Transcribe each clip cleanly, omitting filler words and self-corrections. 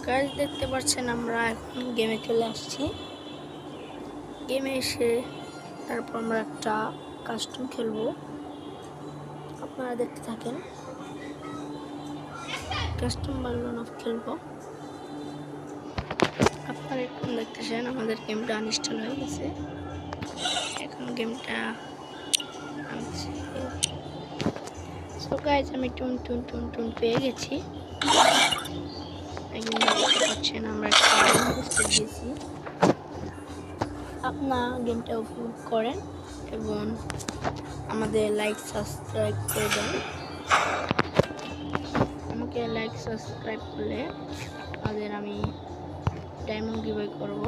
Guys দেখতে পাচ্ছেন আমরা এখন গেমে চলে আসছি। গেমে এসে তারপর আমরা একটা কাস্টম খেলবো, আপনারা দেখতে থাকেন। কাস্টম বালন অফ খেলবো। আপনারা এখন দেখতেছেন আমাদের গেমটা আনইনস্টল হয়ে গেছে। এখন গেমটা আনছি। সো গাইস আমি টুন পেয়ে গেছি। দেখতে পাচ্ছেন আমরা একটা পোস্টার দিয়েছি। আপনারা গেমটা উপভোগ করেন এবং আমাদের লাইক সাবস্ক্রাইব করে দেন। আমাকে লাইক সাবস্ক্রাইব করলে আপনাদের আমি ডায়মন্ড গিভওয়ে করব।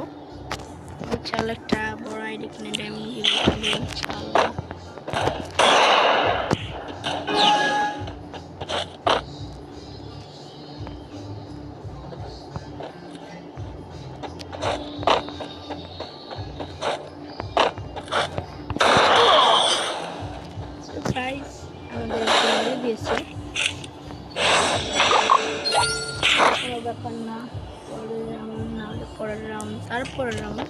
ইনশাআল্লাহ একটা বড় আইডি কিনে ডায়মন্ড গিভওয়ে করব ইনশাআল্লাহ। আমাদের দিয়েছে কোনো ব্যাপার না, পরের রাউন্ড না হলে পরের রাউন্ড, তারপরের রাউন্ড।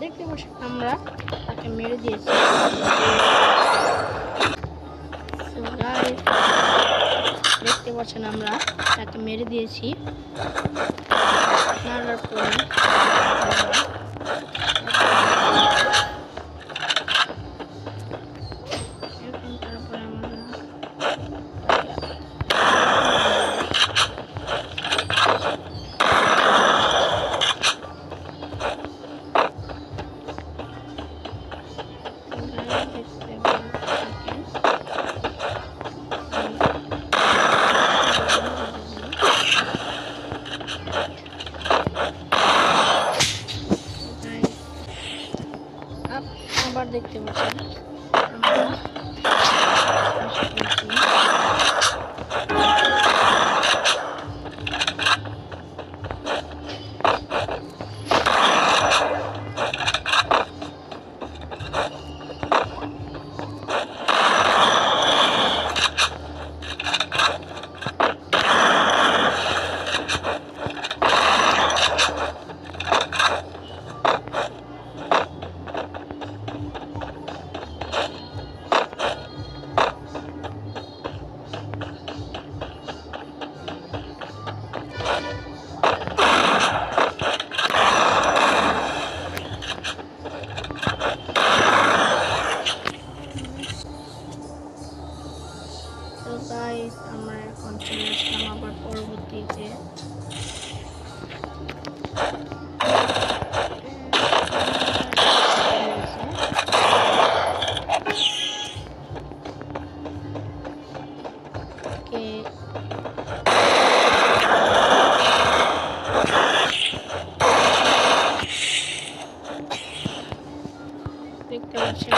দেখতে পাচ্ছেন আমরা তাকে মেরে দিয়েছি। দেখতে পাচ্ছেন আমরা তাকে মেরে দিয়েছি। মারার পরে আবার দেখতে পাচ্ছেন আমরা এখন চলে আসলাম আবার পরবর্তীতে। দেখতে পাচ্ছেন